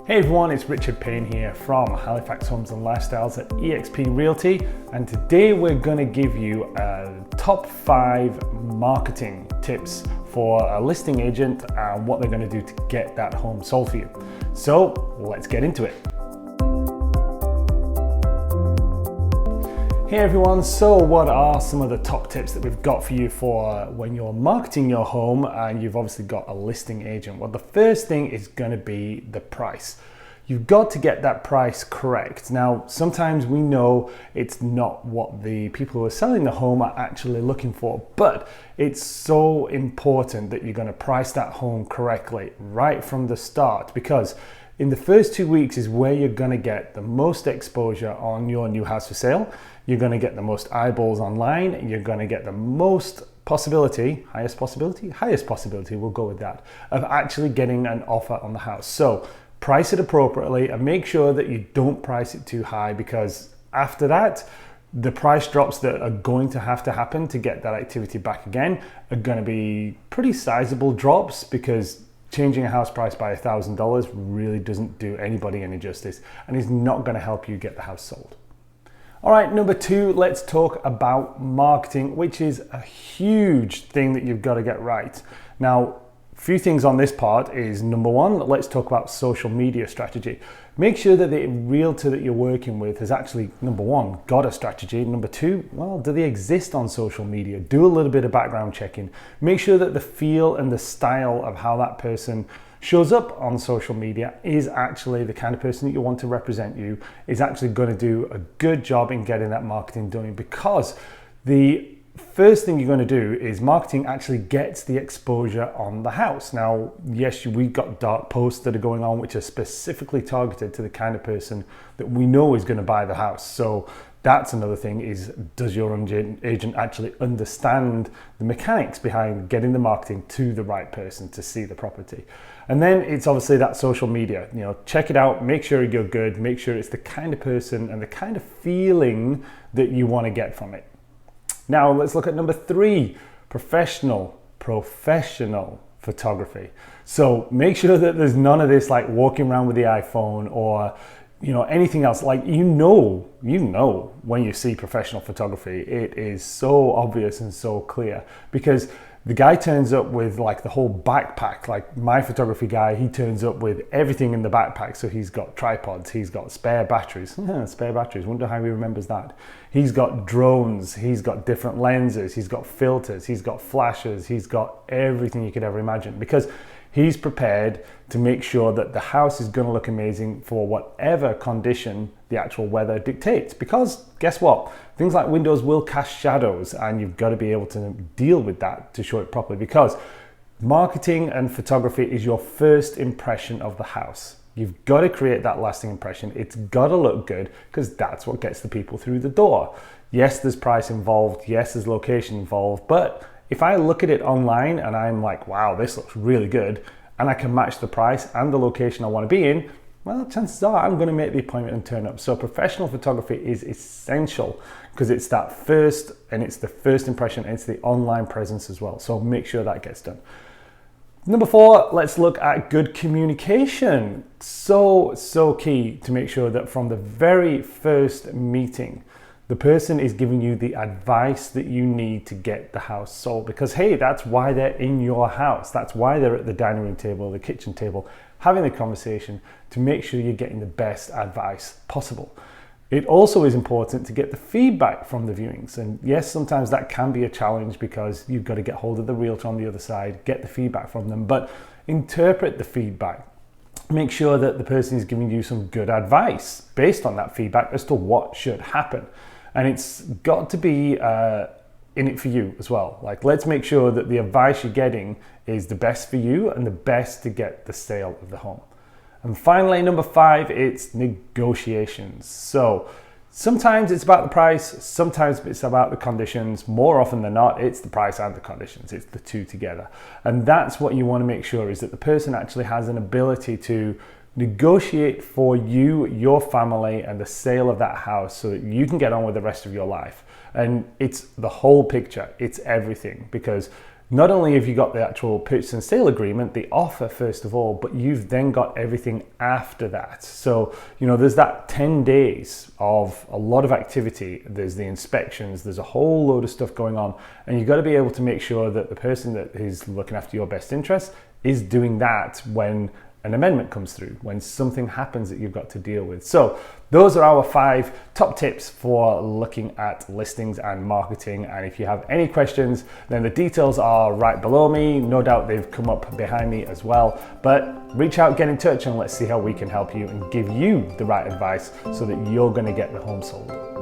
Hey everyone, it's Payne here from Halifax Homes and Lifestyles at eXp Realty, and today we're going to give you top 5 marketing tips for a listing agent and what they're going to do to get that home sold for you. So let's get into it. Hey everyone, so what are some of the top tips that we've got for you for when you're marketing your home and you've obviously got a listing agent? Well, the first thing is going to be the price. You've got to get that price correct. Now, sometimes we know it's not what the people who are selling the home are actually looking for, but it's so important that you're going to price that home correctly right from the start, because in the first 2 weeks is where you're going to get the most exposure on your new house for sale. You're going to get the most eyeballs online, and you're going to get the most possibility, highest possibility, we'll go with that, of actually getting an offer on the house. So price it appropriately and make sure that you don't price it too high, because after that, the price drops that are going to have to happen to get that activity back again are going to be pretty sizable drops, because changing a house price by $1,000 really doesn't do anybody any justice and is not going to help you get the house sold. All right, number 2, let's talk about marketing, which is a huge thing that you've got to get right. Now, a few things on this part is, number 1, let's talk about social media strategy. Make sure that the realtor that you're working with has actually, number 1, got a strategy. Number 2, well, do they exist on social media? Do a little bit of background checking. Make sure that the feel and the style of how that person shows up on social media is actually the kind of person that you want to represent you, is actually going to do a good job in getting that marketing done, because the first thing you're going to do is marketing actually gets the exposure on the house. Now, yes, we've got dark posts that are going on which are specifically targeted to the kind of person that we know is going to buy the house. So that's another thing, is does your agent actually understand the mechanics behind getting the marketing to the right person to see the property? And then it's obviously that social media, check it out, make sure you're good, make sure it's the kind of person and the kind of feeling that you want to get from it. Now let's look at number 3, professional photography. So make sure that there's none of this like walking around with the iPhone or anything else. Like you know when you see professional photography, it is so obvious and so clear, because the guy turns up with like the whole backpack. Like my photography guy, he turns up with everything in the backpack. So he's got tripods, he's got spare batteries, wonder how he remembers that. He's got drones, he's got different lenses, he's got filters, he's got flashes, he's got everything you could ever imagine, because he's prepared to make sure that the house is going to look amazing for whatever condition the actual weather dictates. Because guess what? Things like windows will cast shadows, and you've got to be able to deal with that to show it properly, because marketing and photography is your first impression of the house. You've got to create that lasting impression. It's got to look good, because that's what gets the people through the door. Yes, there's price involved. Yes, there's location involved. But if I look at it online and I'm like, wow, this looks really good, and I can match the price and the location I want to be in, well, chances are I'm going to make the appointment and turn up. So professional photography is essential, because it's that first, and it's the first impression, and it's the online presence as well. So make sure that gets done. Number 4, let's look at good communication. So key to make sure that from the very first meeting, the person is giving you the advice that you need to get the house sold, because hey, that's why they're in your house. That's why they're at the dining room table, the kitchen table, having the conversation, to make sure you're getting the best advice possible. It also is important to get the feedback from the viewings. And yes, sometimes that can be a challenge, because you've got to get hold of the realtor on the other side, get the feedback from them, but interpret the feedback. Make sure that the person is giving you some good advice based on that feedback as to what should happen. And it's got to be in it for you as well. Like, let's make sure that the advice you're getting is the best for you and the best to get the sale of the home. And finally, number 5, it's negotiations. So sometimes it's about the price, sometimes it's about the conditions. More often than not, it's the price and the conditions. It's the two together. And that's what you want to make sure, is that the person actually has an ability to negotiate for you, your family, and the sale of that house, so that you can get on with the rest of your life. And it's the whole picture, it's everything, because Not only have you got the actual purchase and sale agreement, the offer first of all, but you've then got everything after that. So, there's that 10 days of a lot of activity. There's the inspections, there's a whole load of stuff going on, and you've got to be able to make sure that the person that is looking after your best interest is doing that when an amendment comes through, when something happens that you've got to deal with. So those are our 5 top tips for looking at listings and marketing. And if you have any questions, then the details are right below me. No doubt they've come up behind me as well. But reach out, get in touch, and let's see how we can help you and give you the right advice so that you're going to get the home sold.